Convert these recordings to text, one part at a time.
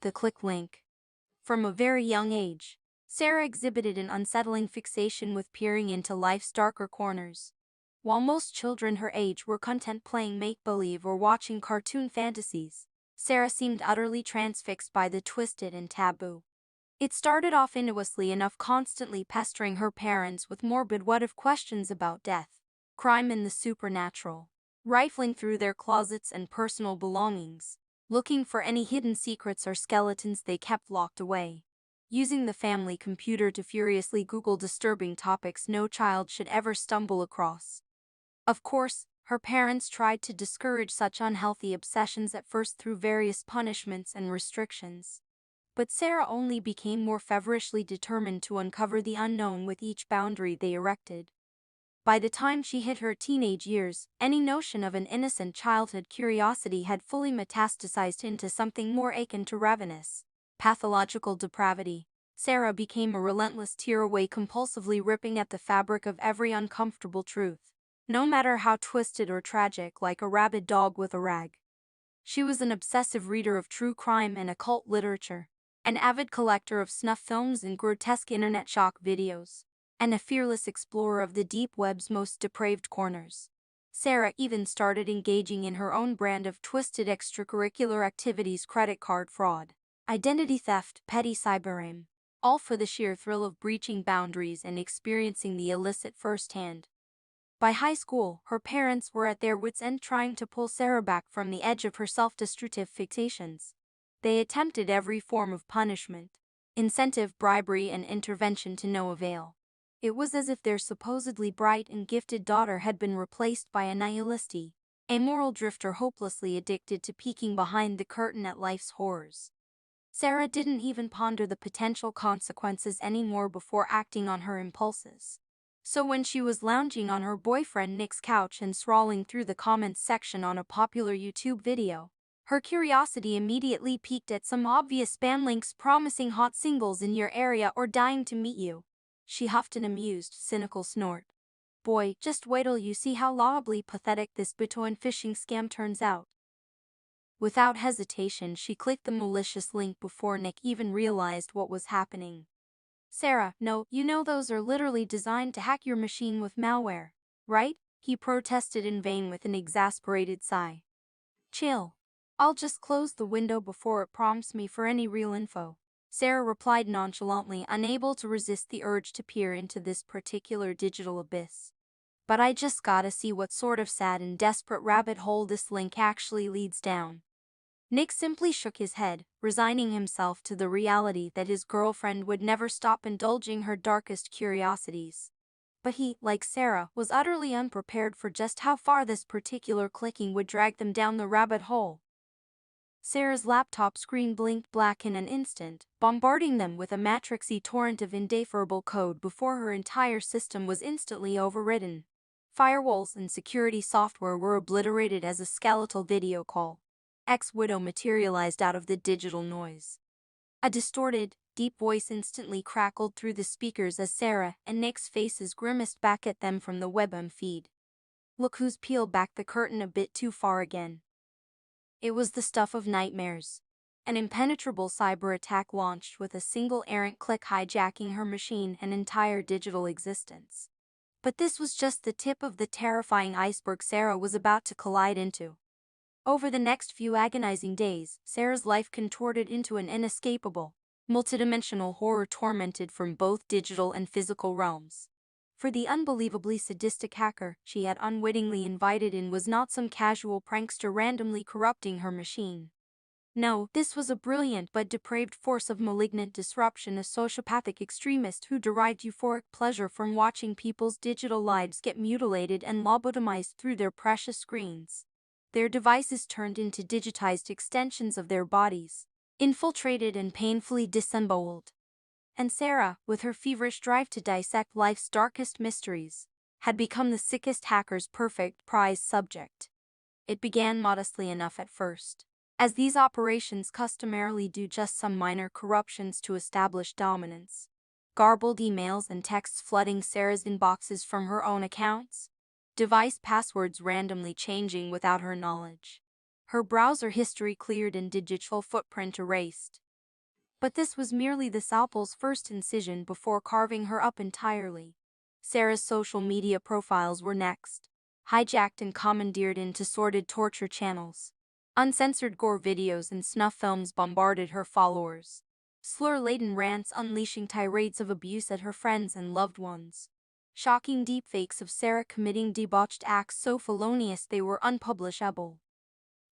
a click link. From a very young age, Sarah exhibited an unsettling fixation with peering into life's darker corners. While most children her age were content playing make-believe or watching cartoon fantasies, Sarah seemed utterly transfixed by the twisted and taboo. It started off innocently enough, constantly pestering her parents with morbid what-if questions about death, crime and the supernatural, rifling through their closets and personal belongings, looking for any hidden secrets or skeletons they kept locked away. Using the family computer to furiously Google disturbing topics no child should ever stumble across. Of course, her parents tried to discourage such unhealthy obsessions at first through various punishments and restrictions. But Sarah only became more feverishly determined to uncover the unknown with each boundary they erected. By the time she hit her teenage years, any notion of an innocent childhood curiosity had fully metastasized into something more akin to ravenous, pathological depravity. Sarah became a relentless tearaway, compulsively ripping at the fabric of every uncomfortable truth, no matter how twisted or tragic, like a rabid dog with a rag. She was an obsessive reader of true crime and occult literature, an avid collector of snuff films and grotesque internet shock videos, and a fearless explorer of the deep web's most depraved corners. Sarah even started engaging in her own brand of twisted extracurricular activities: credit card fraud, identity theft, petty cybercrime, all for the sheer thrill of breaching boundaries and experiencing the illicit firsthand. By high school, her parents were at their wits' end, trying to pull Sarah back from the edge of her self-destructive fixations. They attempted every form of punishment, incentive, bribery, and intervention to no avail. It was as if their supposedly bright and gifted daughter had been replaced by a nihilistic, amoral drifter hopelessly addicted to peeking behind the curtain at life's horrors. Sarah didn't even ponder the potential consequences anymore before acting on her impulses. So when she was lounging on her boyfriend Nick's couch and scrolling through the comments section on a popular YouTube video, her curiosity immediately peaked at some obvious spam links promising hot singles in your area or dying to meet you. She huffed an amused, cynical snort. Boy, just wait till you see how laughably pathetic this Bitcoin phishing scam turns out. Without hesitation, she clicked the malicious link before Nick even realized what was happening. Sarah, no, you know those are literally designed to hack your machine with malware, right? He protested in vain with an exasperated sigh. Chill. I'll just close the window before it prompts me for any real info, Sarah replied nonchalantly, unable to resist the urge to peer into this particular digital abyss. But I just gotta see what sort of sad and desperate rabbit hole this link actually leads down. Nick simply shook his head, resigning himself to the reality that his girlfriend would never stop indulging her darkest curiosities. But he, like Sarah, was utterly unprepared for just how far this particular clicking would drag them down the rabbit hole. Sarah's laptop screen blinked black in an instant, bombarding them with a matrixy torrent of indecipherable code before her entire system was instantly overridden. Firewalls and security software were obliterated as a skeletal video call. Ex-widow materialized out of the digital noise. A distorted, deep voice instantly crackled through the speakers as Sarah and Nick's faces grimaced back at them from the webcam feed. Look who's peeled back the curtain a bit too far again. It was the stuff of nightmares. An impenetrable cyber attack launched with a single errant click, hijacking her machine and entire digital existence. But this was just the tip of the terrifying iceberg Sarah was about to collide into. Over the next few agonizing days, Sarah's life contorted into an inescapable, multidimensional horror tormented from both digital and physical realms. For the unbelievably sadistic hacker she had unwittingly invited in was not some casual prankster randomly corrupting her machine. No, this was a brilliant but depraved force of malignant disruption, a sociopathic extremist who derived euphoric pleasure from watching people's digital lives get mutilated and lobotomized through their precious screens. Their devices turned into digitized extensions of their bodies, infiltrated and painfully disemboweled. And Sarah, with her feverish drive to dissect life's darkest mysteries, had become the sickest hacker's perfect prize subject. It began modestly enough at first, as these operations customarily do just some minor corruptions to establish dominance. Garbled emails and texts flooding Sarah's inboxes from her own accounts, device passwords randomly changing without her knowledge, her browser history cleared and digital footprint erased. But this was merely the scalpel's first incision before carving her up entirely. Sarah's social media profiles were next. Hijacked and commandeered into sordid torture channels. Uncensored gore videos and snuff films bombarded her followers. Slur-laden rants unleashing tirades of abuse at her friends and loved ones. Shocking deepfakes of Sarah committing debauched acts so felonious they were unpublishable.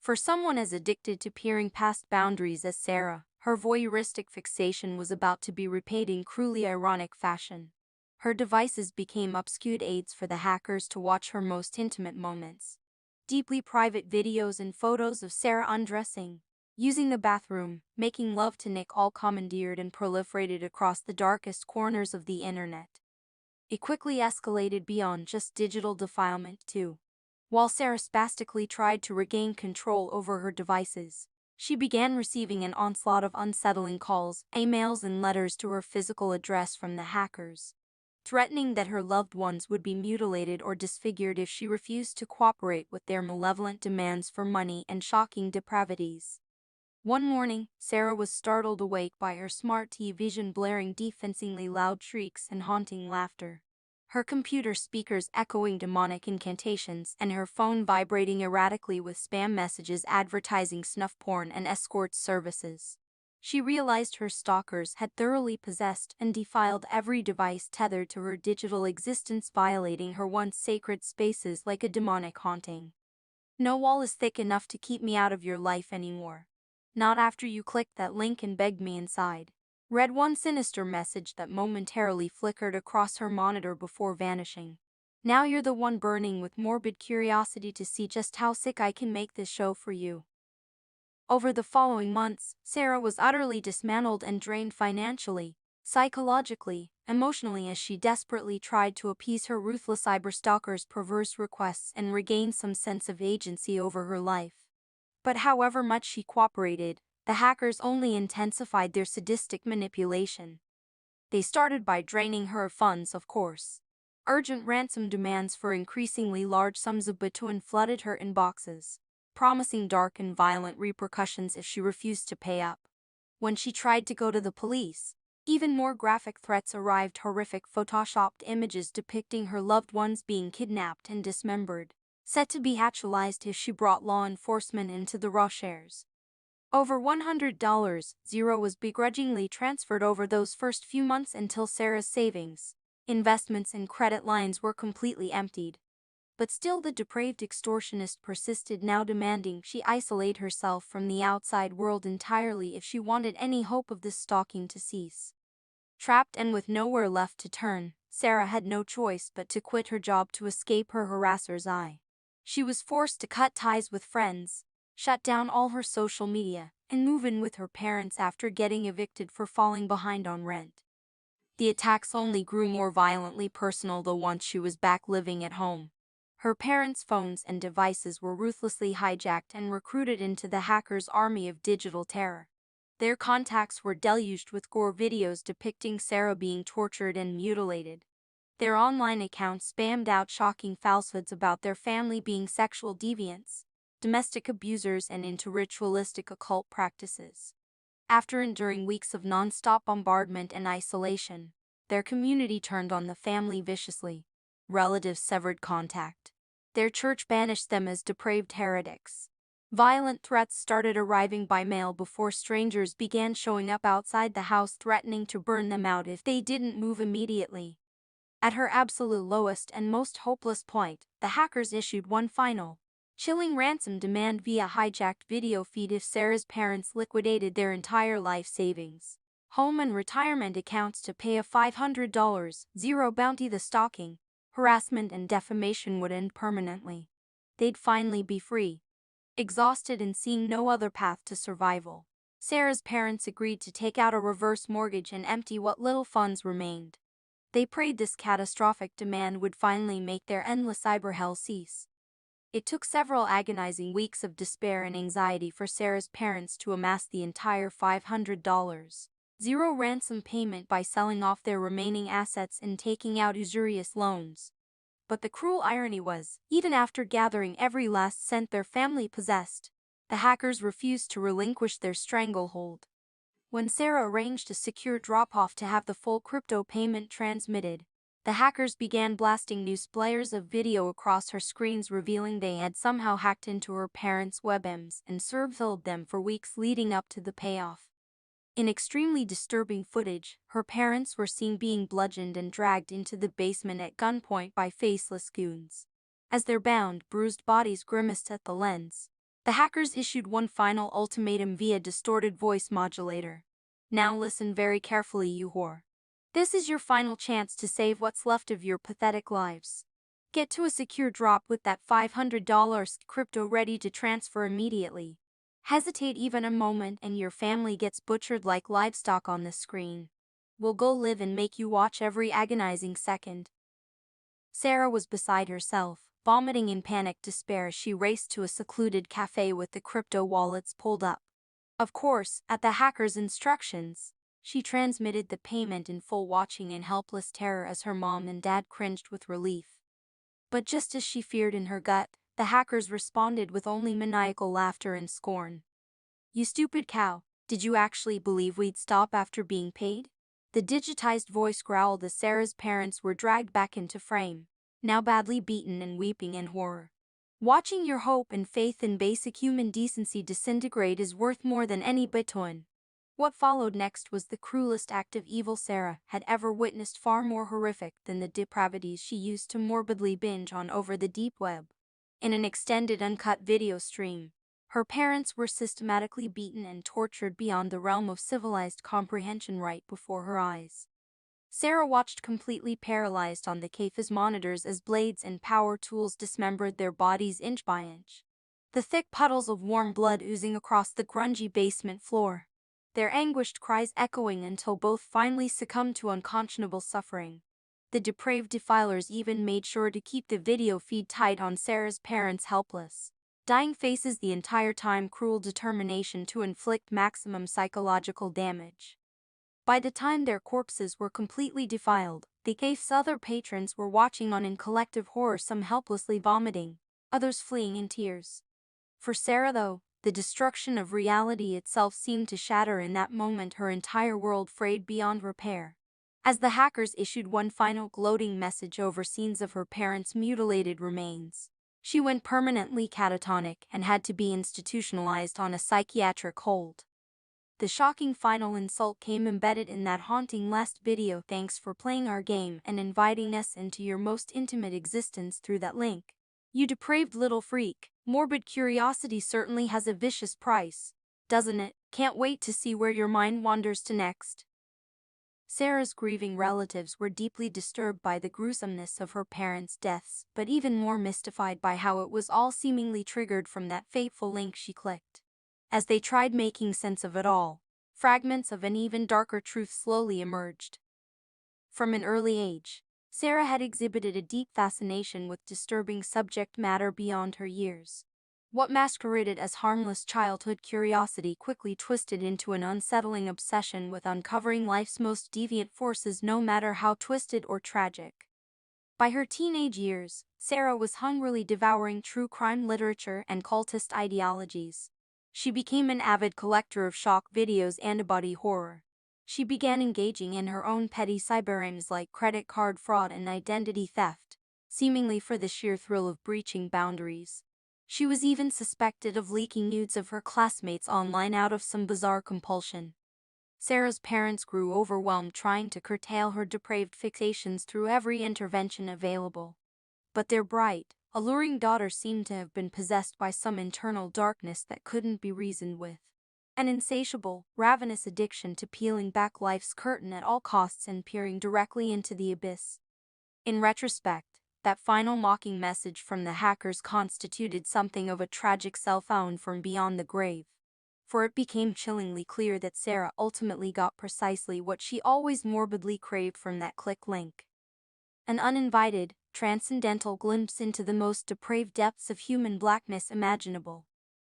For someone as addicted to peering past boundaries as Sarah, her voyeuristic fixation was about to be repaid in cruelly ironic fashion. Her devices became obscure aids for the hackers to watch her most intimate moments. Deeply private videos and photos of Sarah undressing, using the bathroom, making love to Nick all commandeered and proliferated across the darkest corners of the internet. It quickly escalated beyond just digital defilement too. While Sarah spastically tried to regain control over her devices, she began receiving an onslaught of unsettling calls, emails, and letters to her physical address from the hackers, threatening that her loved ones would be mutilated or disfigured if she refused to cooperate with their malevolent demands for money and shocking depravities. One morning, Sarah was startled awake by her smart TV blaring defensively loud shrieks and haunting laughter. Her computer speakers echoing demonic incantations and her phone vibrating erratically with spam messages advertising snuff porn and escort services. She realized her stalkers had thoroughly possessed and defiled every device tethered to her digital existence, violating her once sacred spaces like a demonic haunting. No wall is thick enough to keep me out of your life anymore. Not after you clicked that link and begged me inside. Read one sinister message that momentarily flickered across her monitor before vanishing. Now you're the one burning with morbid curiosity to see just how sick I can make this show for you. Over the following months, Sarah was utterly dismantled and drained financially, psychologically, emotionally as she desperately tried to appease her ruthless cyberstalker's perverse requests and regain some sense of agency over her life. But however much she cooperated, the hackers only intensified their sadistic manipulation. They started by draining her of funds, of course. Urgent ransom demands for increasingly large sums of Bitcoin flooded her inboxes, promising dark and violent repercussions if she refused to pay up. When she tried to go to the police, even more graphic threats arrived, horrific photoshopped images depicting her loved ones being kidnapped and dismembered, set to be actualized if she brought law enforcement into the raw shares. Over $100 was begrudgingly transferred over those first few months until Sarah's savings, investments, and credit lines were completely emptied. But still the depraved extortionist persisted, now demanding she isolate herself from the outside world entirely if she wanted any hope of this stalking to cease. Trapped and with nowhere left to turn, Sarah had no choice but to quit her job to escape her harasser's eye. She was forced to cut ties with friends, shut down all her social media, and move in with her parents after getting evicted for falling behind on rent. The attacks only grew more violently personal though once she was back living at home. Her parents' phones and devices were ruthlessly hijacked and recruited into the hackers' army of digital terror. Their contacts were deluged with gore videos depicting Sarah being tortured and mutilated. Their online accounts spammed out shocking falsehoods about their family being sexual deviants, domestic abusers, and into ritualistic occult practices. After enduring weeks of non-stop bombardment and isolation, their community turned on the family viciously. Relatives severed contact. Their church banished them as depraved heretics. Violent threats started arriving by mail before strangers began showing up outside the house threatening to burn them out if they didn't move immediately. At her absolute lowest and most hopeless point, the hackers issued one final, chilling ransom demand via hijacked video feed if Sarah's parents liquidated their entire life savings, home, and retirement accounts to pay a $500 bounty. The stalking, harassment, and defamation would end permanently. They'd finally be free. Exhausted and seeing no other path to survival, Sarah's parents agreed to take out a reverse mortgage and empty what little funds remained. They prayed this catastrophic demand would finally make their endless cyber hell cease. It took several agonizing weeks of despair and anxiety for Sarah's parents to amass the entire $500 ransom payment by selling off their remaining assets and taking out usurious loans. But the cruel irony was, even after gathering every last cent their family possessed, the hackers refused to relinquish their stranglehold. When Sarah arranged a secure drop-off to have the full crypto payment transmitted, the hackers began blasting new splatters of video across her screens, revealing they had somehow hacked into her parents' webcams and surveilled them for weeks leading up to the payoff. In extremely disturbing footage, her parents were seen being bludgeoned and dragged into the basement at gunpoint by faceless goons. As their bound, bruised bodies grimaced at the lens, the hackers issued one final ultimatum via distorted voice modulator. "Now listen very carefully, you whore. This is your final chance to save what's left of your pathetic lives. Get to a secure drop with that $500 crypto ready to transfer immediately. Hesitate even a moment and your family gets butchered like livestock on the screen. We'll go live and make you watch every agonizing second." Sarah was beside herself, vomiting in panic despair as she raced to a secluded cafe with the crypto wallets pulled up. Of course, at the hacker's instructions, she transmitted the payment in full, watching in helpless terror as her mom and dad cringed with relief. But just as she feared in her gut, the hackers responded with only maniacal laughter and scorn. "You stupid cow, did you actually believe we'd stop after being paid?" The digitized voice growled as Sarah's parents were dragged back into frame, now badly beaten and weeping in horror. Watching your hope and faith in basic human decency disintegrate is worth more than any Bitcoin. What followed next was the cruelest act of evil Sarah had ever witnessed, far more horrific than the depravities she used to morbidly binge on over the deep web. In an extended uncut video stream, her parents were systematically beaten and tortured beyond the realm of civilized comprehension right before her eyes. Sarah watched completely paralyzed on the cafe's monitors as blades and power tools dismembered their bodies inch by inch, the thick puddles of warm blood oozing across the grungy basement floor, their anguished cries echoing until both finally succumbed to unconscionable suffering. The depraved defilers even made sure to keep the video feed tight on Sarah's parents' helpless, dying faces the entire time, cruel determination to inflict maximum psychological damage. By the time their corpses were completely defiled, the cafe's other patrons were watching on in collective horror, some helplessly vomiting, others fleeing in tears. For Sarah, though, the destruction of reality itself seemed to shatter in that moment, her entire world frayed beyond repair. As the hackers issued one final gloating message over scenes of her parents' mutilated remains, she went permanently catatonic and had to be institutionalized on a psychiatric hold. The shocking final insult came embedded in that haunting last video: "Thanks for playing our game and inviting us into your most intimate existence through that link. You depraved little freak. Morbid curiosity certainly has a vicious price, doesn't it? Can't wait to see where your mind wanders to next." Sarah's grieving relatives were deeply disturbed by the gruesomeness of her parents' deaths, but even more mystified by how it was all seemingly triggered from that fateful link she clicked. As they tried making sense of it all, fragments of an even darker truth slowly emerged. From an early age, Sarah had exhibited a deep fascination with disturbing subject matter beyond her years. What masqueraded as harmless childhood curiosity quickly twisted into an unsettling obsession with uncovering life's most deviant forces, no matter how twisted or tragic. By her teenage years, Sarah was hungrily devouring true crime literature and cultist ideologies. She became an avid collector of shock videos and body horror. She began engaging in her own petty cybercrimes like credit card fraud and identity theft, seemingly for the sheer thrill of breaching boundaries. She was even suspected of leaking nudes of her classmates online out of some bizarre compulsion. Sarah's parents grew overwhelmed, trying to curtail her depraved fixations through every intervention available. But their bright, alluring daughter seemed to have been possessed by some internal darkness that couldn't be reasoned with. An insatiable, ravenous addiction to peeling back life's curtain at all costs and peering directly into the abyss. In retrospect, that final mocking message from the hackers constituted something of a tragic self-wound from beyond the grave. For it became chillingly clear that Sarah ultimately got precisely what she always morbidly craved from that click link. An uninvited, transcendental glimpse into the most depraved depths of human blackness imaginable.